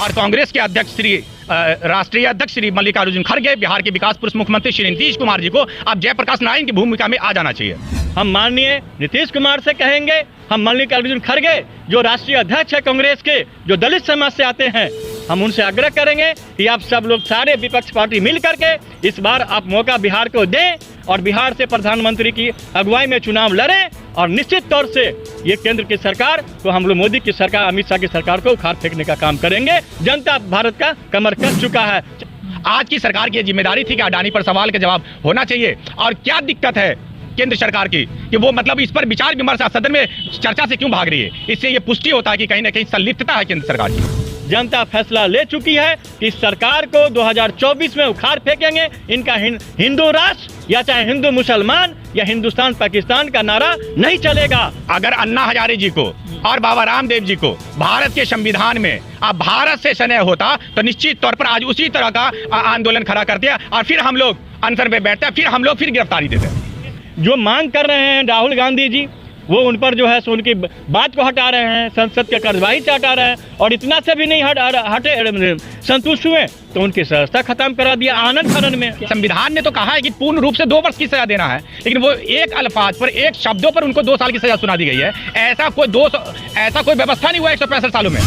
और कांग्रेस के अध्यक्ष राष्ट्रीय अध्यक्ष श्री मल्लिकार्जुन खड़गे, बिहार के विकास पुरुष मुख्यमंत्री श्री नीतीश कुमार जी को अब जयप्रकाश नारायण की भूमिका में आ जाना चाहिए। हम माननीय नीतीश कुमार से कहेंगे, हम मल्लिकार्जुन खड़गे जो राष्ट्रीय अध्यक्ष है कांग्रेस के, जो दलित समाज से आते हैं, हम उनसे आग्रह करेंगे कि आप सब लोग सारे विपक्ष पार्टी मिल करके इस बार आप मौका बिहार को दें और बिहार से प्रधानमंत्री की अगुवाई में चुनाव लड़ें और निश्चित तौर से ये केंद्र की सरकार को, हम लोग मोदी की सरकार, अमित शाह की सरकार को उखाड़ फेंकने का काम करेंगे। जनता भारत का कमर कस चुका है। आज की सरकार की जिम्मेदारी थी कि अडानी पर सवाल का जवाब होना चाहिए। और क्या दिक्कत है केंद्र सरकार की कि वो मतलब इस पर विचार विमर्श सदन में चर्चा से क्यों भाग रही है? इससे ये पुष्टि होता है कि कहीं ना कहीं संलिप्तता है केंद्र सरकार की। जनता फैसला ले चुकी है कि सरकार को 2024 में उखाड़ फेंकेंगे। इनका हिंदू राष्ट्र या चाहे हिंदू मुसलमान या हिंदुस्तान पाकिस्तान का नारा नहीं चलेगा। अगर अन्ना हजारे जी को और बाबा रामदेव जी को भारत के संविधान में अब भारत से स्नेह होता तो निश्चित तौर पर आज उसी तरह का आंदोलन खड़ा करते हैं और फिर हम लोग अनशन पे बैठते हैं, फिर हम लोग फिर गिरफ्तारी देते हैं। जो मांग कर रहे हैं राहुल गांधी जी, वो उन पर जो है सो उनकी बात को हटा रहे हैं, संसद के कार्यवाही से हटा रहे हैं और इतना से भी नहीं हटे संतुष्ट हुए तो उनकी सदस्यता खत्म करा दिया आनंद फनन में। संविधान ने तो कहा है कि पूर्ण रूप से 2 वर्ष की सजा देना है, लेकिन वो एक अल्फाज पर, एक शब्दों पर उनको 2 साल की सजा सुना दी गई है। ऐसा कोई व्यवस्था नहीं हुआ 165 सालों में।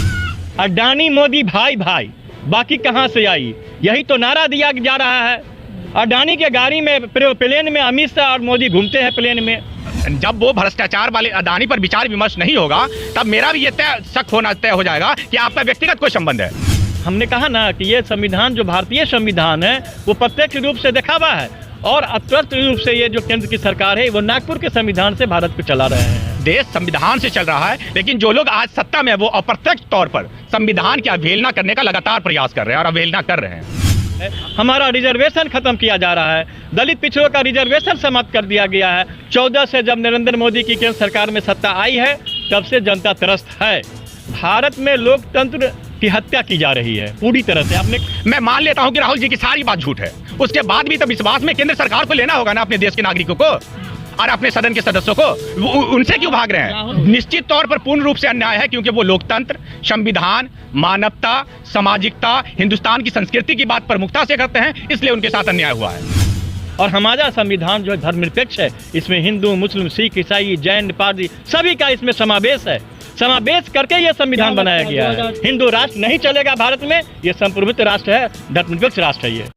अडानी मोदी भाई भाई, बाकी कहाँ से आई? यही तो नारा दिया जा रहा है। अडानी के गाड़ी में, प्लेन में अमित शाह और मोदी घूमते हैं प्लेन में। जब वो भ्रष्टाचार वाले अडानी पर विचार विमर्श नहीं होगा तब मेरा भी ये शक होना तय हो जाएगा कि आपका व्यक्तिगत कोई संबंध है। हमने कहा ना कि ये संविधान जो भारतीय संविधान है वो प्रत्यक्ष रूप से दिखावा है और अप्रत्यक्ष रूप से ये जो केंद्र की सरकार है वो नागपुर के संविधान से भारत को चला रहे हैं। देश संविधान से चल रहा है, लेकिन जो लोग आज सत्ता में है वो अप्रत्यक्ष तौर पर संविधान की अवहेलना करने का लगातार प्रयास कर रहे हैं और अवहेलना कर रहे हैं। हमारा रिजर्वेशन खत्म किया जा रहा है, दलित पिछड़ों का रिजर्वेशन समाप्त कर दिया गया है। 14 से जब नरेंद्र मोदी की केंद्र सरकार में सत्ता आई है तब से जनता त्रस्त है। भारत में लोकतंत्र की हत्या की जा रही है पूरी तरह से। मैं मान लेता हूं कि राहुल जी की सारी बात झूठ है, उसके बाद भी तो विश्वास में केंद्र सरकार को लेना होगा ना, अपने देश के नागरिकों को और अपने सदन के सदस्यों को। उनसे क्यों भाग रहे हैं? निश्चित तौर पर पूर्ण रूप से अन्याय है, क्योंकि वो लोकतंत्र, संविधान, मानवता, सामाजिकता, हिंदुस्तान की संस्कृति की बात प्रमुखता से करते हैं, इसलिए उनके साथ अन्याय हुआ है। और हमारा संविधान जो है धर्मनिरपेक्ष है, इसमें हिंदू, मुस्लिम, सिख, ईसाई, जैन, नेपाली सभी का इसमें समावेश है। समावेश करके ये संविधान बनाया गया है। हिंदू राष्ट्र नहीं चलेगा भारत में, ये संप्रभुत्व राष्ट्र है, धर्मनिरपेक्ष राष्ट्र है ये।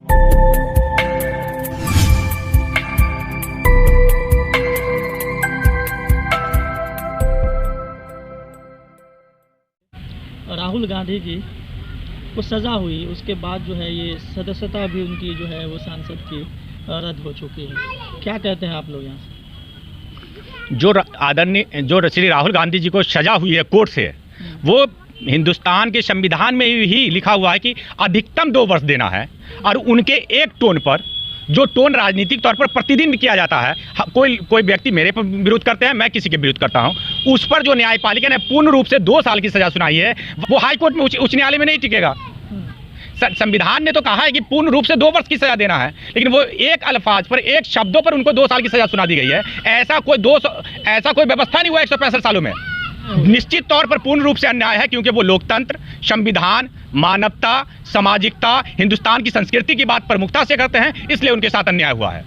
राहुल गांधी जी को सज़ा हुई, उसके बाद जो है ये सदस्यता भी उनकी जो है वो सांसद की रद्द हो चुकी है। क्या कहते हैं आप लोग यहाँ से? जो श्री राहुल गांधी जी को सजा हुई है कोर्ट से, वो हिंदुस्तान के संविधान में ही लिखा हुआ है कि अधिकतम 2 वर्ष देना है और उनके एक टोन पर, जो टोन राजनीतिक तौर पर प्रतिदिन किया जाता है, कोई व्यक्ति मेरे पर विरोध करते हैं, मैं किसी के विरोध करता हूं, उस पर जो न्यायपालिका ने पूर्ण रूप से 2 साल की सजा सुनाई है, वो हाईकोर्ट में, उच्च न्यायालय में नहीं टिकेगा। संविधान ने तो कहा है कि पूर्ण रूप से 2 वर्ष की सजा देना है, लेकिन वो एक अल्फाज पर, एक शब्दों पर उनको 2 साल की सजा सुना दी गई है। ऐसा कोई व्यवस्था नहीं हुआ 165 सालों में। निश्चित तौर पर पूर्ण रूप से अन्याय है, क्योंकि वो लोकतंत्र, संविधान, मानवता, सामाजिकता, हिंदुस्तान की संस्कृति की बात प्रमुखता से करते हैं, इसलिए उनके साथ अन्याय हुआ है।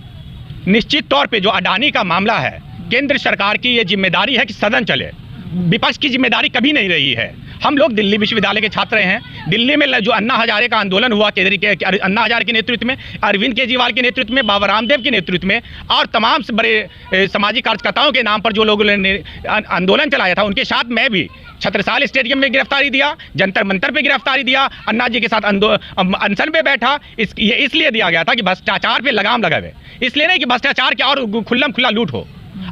निश्चित तौर पे जो अडानी का मामला है, केंद्र सरकार की ये जिम्मेदारी है कि सदन चले, विपक्ष की जिम्मेदारी कभी नहीं रही है। हम लोग दिल्ली विश्वविद्यालय के छात्र हैं। दिल्ली में जो अन्ना हजारे का आंदोलन हुआ, अन्ना हजारे के नेतृत्व में, अरविंद केजरीवाल के नेतृत्व में, बाबा रामदेव के नेतृत्व में और तमाम बड़े सामाजिक कार्यकर्ताओं के नाम पर जो लोगों ने आंदोलन चलाया था, उनके साथ मैं भी छत्रसाल स्टेडियम में गिरफ्तारी दिया, जंतर मंतर पे गिरफ्तारी दिया, अन्ना जी के साथ अनशन पे बैठा। ये इसलिए दिया गया था कि भ्रष्टाचार पे लगाम लगावे, इसलिए नहीं कि भ्रष्टाचार के और खुल्लम खुल्ला लूट हो।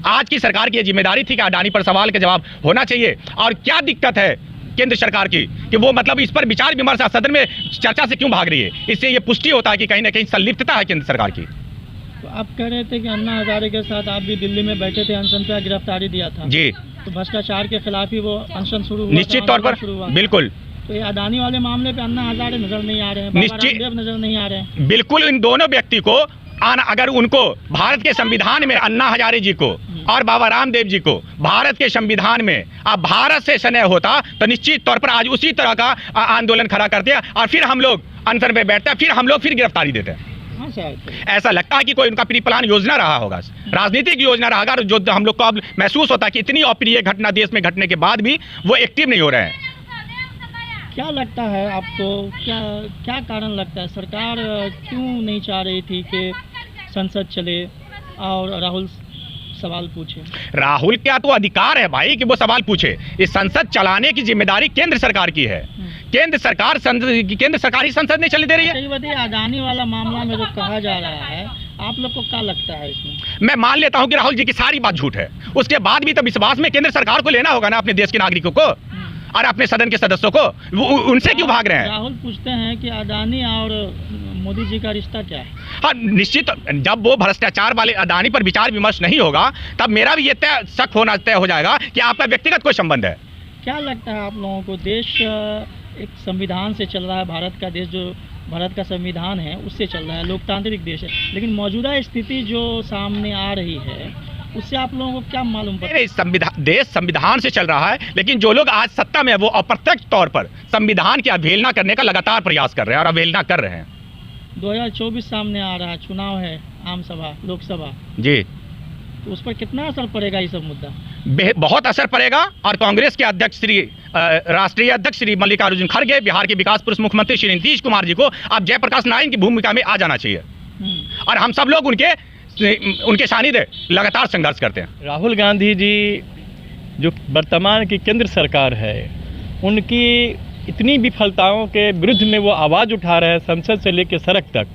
आज की सरकार की जिम्मेदारी थी कि अडानी पर सवाल का जवाब होना चाहिए। और क्या दिक्कत है केंद्र सरकार की कि वो मतलब इस पर विचार विमर्श सदन में चर्चा से क्यों भाग रही है? इससे ये पुष्टि होता है कि कहीं ना कहीं संलिप्तता है केंद्र सरकार की। तो आप कह रहे थे कि अन्ना हजारे के साथ आप भी दिल्ली में बैठे थे, अनशन पे गिरफ्तारी दिया था जी, तो भ्रष्टाचार के खिलाफ ही वो अनशन शुरू हुआ? निश्चित तौर पर बिल्कुल। तो ये अडानी वाले मामले पे अन्ना हजारे नजर नहीं आ रहे हैं, बाबा नजर नहीं आ रहे हैं। बिल्कुल, इन दोनों व्यक्ति को अगर उनको भारत के संविधान में अन्ना हजारे जी को और बाबा रामदेव जी को भारत के संविधान में अब भारत से स्नेह होता तो निश्चित तौर पर आज उसी तरह का आंदोलन खड़ा करते हैं और फिर हम लोग अनशन पे बैठते हैं, फिर हम लोग फिर गिरफ्तारी देते हैं। ऐसा लगता है कि कोई उनका प्री प्लान योजना रहा होगा, राजनीतिक योजना रहा होगा, जो हम लोग को अब महसूस होता है कि इतनी अप्रिय घटना देश में घटने के बाद भी वो एक्टिव नहीं हो रहे हैं। क्या लगता है आपको, क्या कारण लगता है सरकार क्यों नहीं चाह रही थी कि संसद चले और राहुल सवाल पूछे? राहुल क्या तो अधिकार है भाई कि वो सवाल पूछे। इस संसद चलाने की जिम्मेदारी केंद्र सरकार की है। केंद्र सरकार ही संसद नहीं चलने दे रही है। अडानी वाला मामला में जो कहा जा रहा है, आप लोग को क्या लगता है इसमें? मैं मान लेता हूं कि राहुल जी की सारी बात झूठ है, उसके बाद भी तो विश्वास में केंद्र सरकार को लेना होगा ना, अपने देश के नागरिकों को और अपने सदन के सदस्यों को। उनसे क्यों भाग रहे हैं? राहुल पूछते हैं कि अडानी और मोदी जी का रिश्ता क्या है? हाँ निश्चित, जब वो भ्रष्टाचार वाले अडानी पर विचार विमर्श नहीं होगा तब मेरा भी ये शक होना तय हो जाएगा कि आपका व्यक्तिगत कोई संबंध है। क्या लगता है आप लोगों को, देश एक संविधान से चल रहा है, भारत का देश जो भारत का संविधान है उससे चल रहा है, लोकतांत्रिक देश है, लेकिन मौजूदा स्थिति जो सामने आ रही है उससे आप लोगों को क्या मालूम पड़ता है? देश संविधान से चल रहा है, लेकिन जो लोग आज सत्ता में है वो अप्रत्यक्ष तौर पर संविधान की अवहेलना करने का लगातार प्रयास कर रहे हैं और अवहेलना कर रहे हैं। 2024 सामने आ रहा है, चुनाव है, आम सभा, लोकसभा जी, तो उस पर कितना असर पड़ेगा ये सब मुद्दा? बहुत असर पड़ेगा। और कांग्रेस के अध्यक्ष राष्ट्रीय अध्यक्ष श्री मल्लिकार्जुन खड़गे, बिहार के विकास पुरुष मुख्यमंत्री श्री नीतीश कुमार जी को अब जयप्रकाश नारायण की भूमिका में आ जाना चाहिए और हम सब लोग उनके सानिध्य लगातार संघर्ष करते हैं। राहुल गांधी जी जो वर्तमान की केंद्र सरकार है, उनकी इतनी विफलताओं के विरुद्ध में वो आवाज़ उठा रहे हैं संसद से लेकर सड़क तक,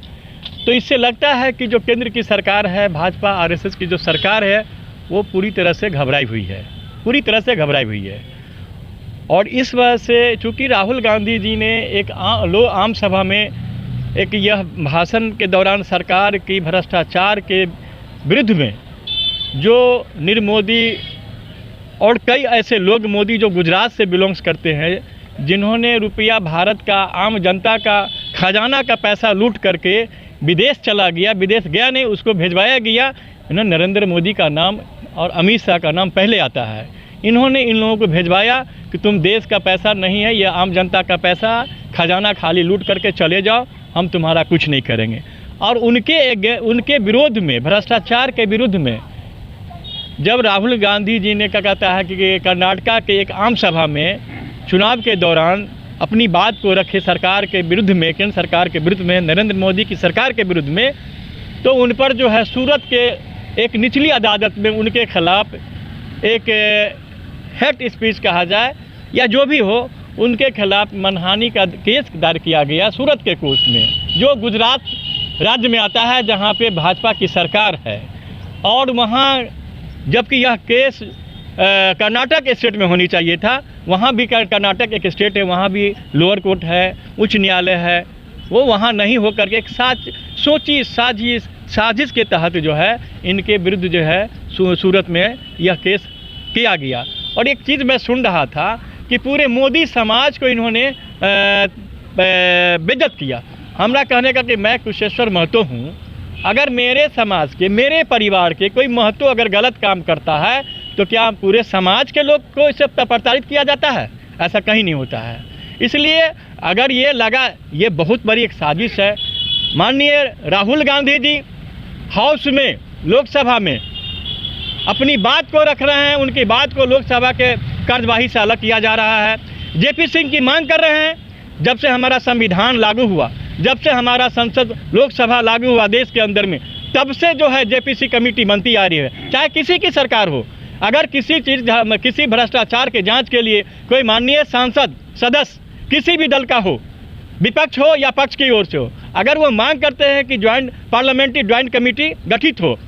तो इससे लगता है कि जो केंद्र की सरकार है, भाजपा आरएसएस की जो सरकार है, वो पूरी तरह से घबराई हुई है, पूरी तरह से घबराई हुई है। और इस वजह से चूँकि राहुल गांधी जी ने एक आम सभा में एक यह भाषण के दौरान सरकार की भ्रष्टाचार के विरुद्ध में जो मोदी और कई ऐसे लोग, मोदी जो गुजरात से बिलोंग्स करते हैं, जिन्होंने रुपया भारत का, आम जनता का, खजाना का पैसा लूट करके विदेश चला गया, विदेश गया नहीं, उसको भिजवाया गया। इन्होंने नरेंद्र मोदी का नाम और अमित शाह का नाम पहले आता है। इन्होंने इन लोगों को भिजवाया कि तुम देश का पैसा नहीं है, यह आम जनता का पैसा, खजाना खाली लूट करके चले जाओ, हम तुम्हारा कुछ नहीं करेंगे। और उनके विरोध में, भ्रष्टाचार के विरुद्ध में, जब राहुल गांधी जी ने क्या कहता है कि कर्नाटका के एक आम सभा में चुनाव के दौरान अपनी बात को रखे सरकार के विरुद्ध में, केंद्र सरकार के विरुद्ध में, नरेंद्र मोदी की सरकार के विरुद्ध में, तो उन पर जो है सूरत के एक निचली अदालत में उनके खिलाफ एक हेट स्पीच कहा जाए या जो भी हो, उनके खिलाफ मनहानि का केस दायर किया गया सूरत के कोर्ट में, जो गुजरात राज्य में आता है जहां पे भाजपा की सरकार है। और वहां जबकि यह केस कर्नाटक स्टेट में होनी चाहिए था, वहाँ भी कर्नाटक एक स्टेट है, वहाँ भी लोअर कोर्ट है, उच्च न्यायालय है, वो वहाँ नहीं हो करके एक साजिश के तहत जो है इनके विरुद्ध जो है सूरत में यह केस किया गया। और एक चीज़ मैं सुन रहा था कि पूरे मोदी समाज को इन्होंने बेइज्जत किया। हमरा कहने का कि मैं कुशेश्वर महतो हूँ, अगर मेरे समाज के, मेरे परिवार के कोई महतो अगर गलत काम करता है तो क्या पूरे समाज के लोग को इससे प्रताड़ित किया जाता है? ऐसा कहीं नहीं होता है। इसलिए अगर ये लगा, ये बहुत बड़ी एक साजिश है। माननीय राहुल गांधी जी हाउस में, लोकसभा में अपनी बात को रख रहे हैं, उनकी बात को लोकसभा के कार्यवाही से अलग किया जा रहा है। जेपी सिंह की मांग कर रहे हैं, जब से हमारा संविधान लागू हुआ, जब से हमारा संसद लोकसभा लागू हुआ देश के अंदर में, तब से जो है जेपीसी कमेटी बनती आ रही है, चाहे किसी की सरकार हो। अगर किसी भ्रष्टाचार के जांच के लिए कोई माननीय सांसद सदस्य किसी भी दल का हो, विपक्ष हो या पक्ष की ओर से हो, अगर वो मांग करते हैं कि पार्लियामेंट्री ज्वाइंट कमेटी गठित हो,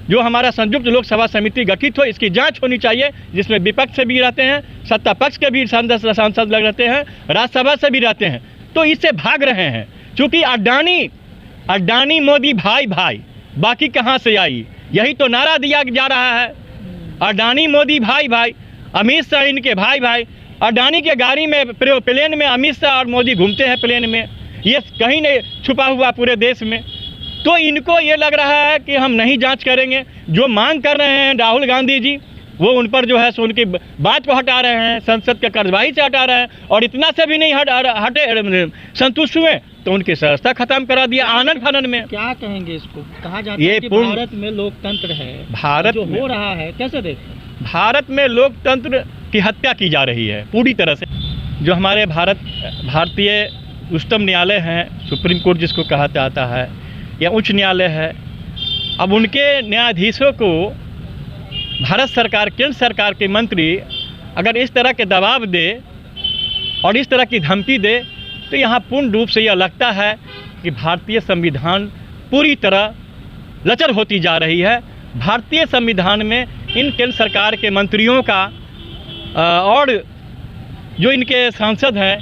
जो हमारा संयुक्त लोकसभा समिति गठित हो, इसकी जांच होनी चाहिए, जिसमें विपक्ष से भी रहते हैं, सत्ता पक्ष के भी सांसद लग रहते हैं, राज्यसभा से भी रहते हैं, तो इससे भाग रहे हैं। चूँकि अडानी मोदी भाई भाई, बाकी कहाँ से आई, यही तो नारा दिया जा रहा है। अडानी मोदी भाई भाई, अमित शाह इनके भाई भाई। अडानी के गाड़ी में, प्लेन में अमित शाह और मोदी घूमते हैं प्लेन में, ये कहीं नहीं छुपा हुआ पूरे देश में। तो इनको ये लग रहा है कि हम नहीं जांच करेंगे। जो मांग कर रहे हैं राहुल गांधी जी, वो उन पर जो है सो उनकी बात को हटा रहे हैं, संसद के कार्यवाही से हटा रहे हैं, और इतना से भी नहीं हटे संतुष्ट हुए तो उनकी सदस्यता खत्म करा दिया आनंद फानन में। क्या कहेंगे इसको? कहा जाता है कि भारत में लोकतंत्र है, भारत जो हो रहा है कैसे देखते हैं? भारत में लोकतंत्र की हत्या की जा रही है पूरी तरह से। जो हमारे भारतीय उच्चतम न्यायालय हैं, सुप्रीम कोर्ट जिसको कहा जाता है, या उच्च न्यायालय है, अब उनके न्यायाधीशों को भारत सरकार, केंद्र सरकार के मंत्री अगर इस तरह के दबाव दे और इस तरह की धमकी दे, तो यहाँ पूर्ण रूप से यह लगता है कि भारतीय संविधान पूरी तरह लचर होती जा रही है। भारतीय संविधान में इन केंद्र सरकार के मंत्रियों का और जो इनके सांसद हैं,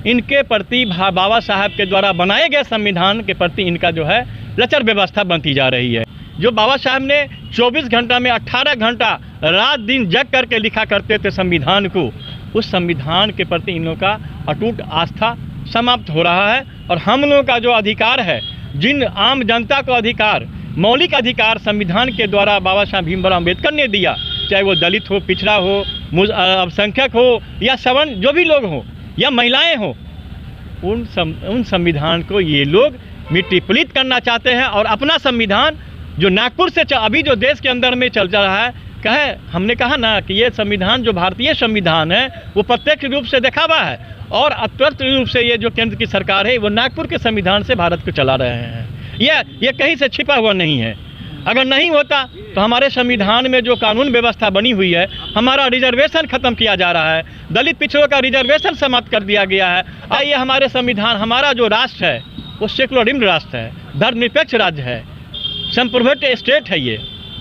इनके प्रति बाबा साहब के द्वारा बनाए गए संविधान के प्रति इनका जो है लचर व्यवस्था बनती जा रही है। जो बाबा साहब ने 24 घंटा में 18 घंटा रात दिन जग करके लिखा करते थे संविधान को, उस संविधान के प्रति इन लोगों का अटूट आस्था समाप्त हो रहा है। और हम लोगों का जो अधिकार है, जिन आम जनता को अधिकार, मौलिक अधिकार संविधान के द्वारा बाबा साहब भीमराव अम्बेडकर ने दिया, चाहे वो दलित हो, पिछड़ा हो, अल्पसंख्यक हो, या सवर्ण जो भी लोग हों, या महिलाएं हों, उन संविधान को ये लोग मिट्टी पलीत करना चाहते हैं। और अपना संविधान जो नागपुर से अभी जो देश के अंदर में चल रहा है, हमने कहा ना कि ये संविधान जो भारतीय संविधान है वो प्रत्यक्ष रूप से दिखावा है, और अप्रत्यक्ष रूप से ये जो केंद्र की सरकार है वो नागपुर के संविधान से भारत को चला रहे हैं। ये कहीं से छिपा हुआ नहीं है। अगर नहीं होता तो हमारे संविधान में जो कानून व्यवस्था बनी हुई है, हमारा रिजर्वेशन खत्म किया जा रहा है, दलित पिछड़ों का रिजर्वेशन समाप्त कर दिया गया है। आइए, हमारे संविधान, हमारा जो राष्ट्र है वो सेकुलरिज्म राष्ट्र है, धर्मनिरपेक्ष राज्य है, संप्रभुत्व स्टेट है, ये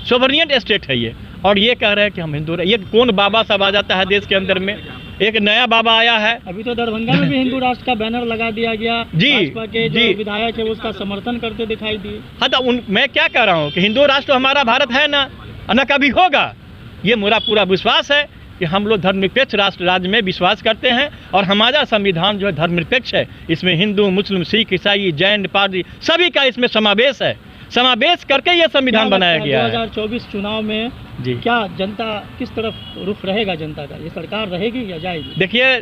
सोवरेनियन स्टेट है ये। और ये कह रहे हैं कि हम हिंदू, ये कौन बाबा सब आ जाता है देश के अंदर में? एक नया बाबा आया है। अभी तो दरभंगा में भी हिंदू राष्ट्र का बैनर लगा दिया गया जी, भाजपा के जो विधायक है उसका समर्थन करते दिखाई दिए। हाँ, तो मैं क्या कह रहा हूँ कि हिंदू राष्ट्र हमारा भारत है ना, न कभी होगा। ये मेरा पूरा विश्वास है कि हम लोग धर्मनिरपेक्ष राष्ट्र राज्य में विश्वास करते हैं, और हमारा संविधान जो है धर्मनिरपेक्ष है। इसमें हिंदू, मुस्लिम, सिख, ईसाई, जैन, पारसी सभी का इसमें समावेश है। समावेश करके ये संविधान बनाया गया है। 2024 चुनाव में जी क्या जनता किस तरफ रुख रहेगा जनता का? ये सरकार रहेगी या जाएगी? देखिए,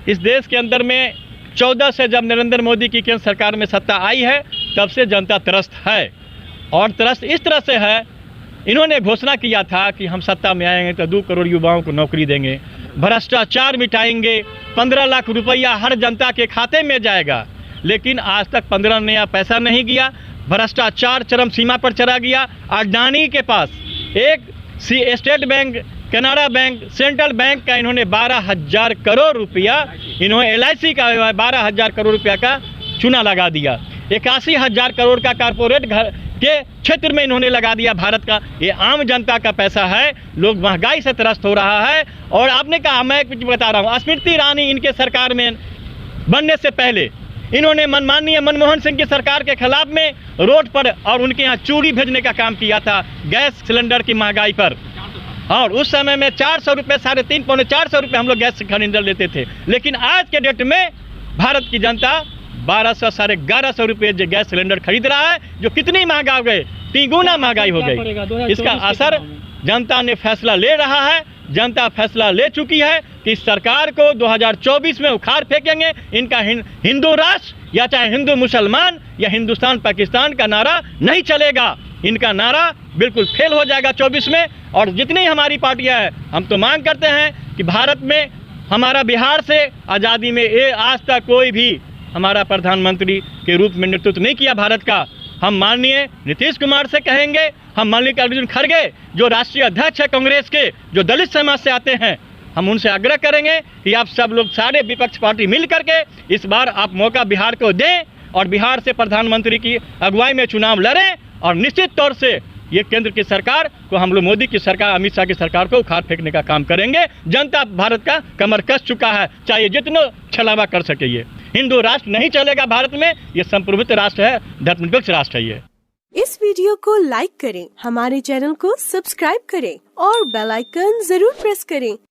इस देश के अंदर में 14 से जब नरेंद्र मोदी की केंद्र सरकार में सत्ता आई है, तब से जनता त्रस्त है। और त्रस्त इस तरह से है, इन्होंने घोषणा किया था कि हम सत्ता में आएंगे तो 2 करोड़ युवाओं को नौकरी देंगे, भ्रष्टाचार मिटाएंगे, 15 लाख रुपया हर जनता के खाते में जाएगा। लेकिन आज तक 15 नया पैसा नहीं गया। भ्रष्टाचार चरम सीमा पर चला गया। अडानी के पास एक state bank, Canada bank, central bank का इन्होंने 12,000 करोड़ रुपया, इन्होंने LIC का 12,000 करोड़ रुपया का चूना लगा दिया। 81,000 करोड़ का कारपोरेट घर के क्षेत्र में इन्होंने लगा दिया भारत का। ये आम जनता का पैसा है। लोग महंगाई से त्रस्त हो रहा है। और आपने कहा, मैं कुछ बता रहा हूँ, स्मृति ईरानी इनके सरकार में बनने से पहले इन्होंने माननीय मनमोहन सिंह की सरकार के खिलाफ में रोड पर और उनके यहाँ चूड़ी भेजने का काम किया था गैस सिलेंडर की महंगाई पर। और उस समय में 400 रुपये, 350 पौने 400 रुपये हम लोग गैस सिलेंडर लेते थे। लेकिन आज के डेट में भारत की जनता 1200, 1150 रुपये गैस सिलेंडर खरीद रहा है, जो कितनी महंगा हो गए, 3 गुना महंगाई हो गई। इसका असर जनता ने फैसला ले रहा है। जनता फैसला ले चुकी है कि सरकार को 2024 में उखाड़ फेंकेंगे। इनका हिंदू राष्ट्र या चाहे हिंदू मुसलमान या हिंदुस्तान पाकिस्तान का नारा नहीं चलेगा। इनका नारा बिल्कुल फेल हो जाएगा 24 में। और जितनी हमारी पार्टियां हैं, हम तो मांग करते हैं कि भारत में, हमारा बिहार से आज़ादी में आज तक कोई भी हमारा प्रधानमंत्री के रूप में नेतृत्व नहीं किया भारत का। हम माननीय नीतीश कुमार से कहेंगे, हम मल्लिकार्जुन खड़गे जो राष्ट्रीय अध्यक्ष है कांग्रेस के, जो दलित समाज से आते हैं, हम उनसे आग्रह करेंगे कि आप सब लोग, सारे विपक्ष पार्टी मिल करके इस बार आप मौका बिहार को दें और बिहार से प्रधानमंत्री की अगुवाई में चुनाव लड़ें। और निश्चित तौर से ये केंद्र की सरकार को, हम लोग मोदी की सरकार, अमित शाह की सरकार को उखाड़ फेंकने का काम करेंगे। जनता भारत का कमर कस चुका है, चाहे जितना छलावा कर सके। ये हिंदू राष्ट्र नहीं चलेगा भारत में। ये संप्रभुत्व राष्ट्र है, धर्मनिरपेक्ष राष्ट्र है ये। इस वीडियो को लाइक करें, हमारे चैनल को सब्सक्राइब करें और बेल आइकन जरूर प्रेस करें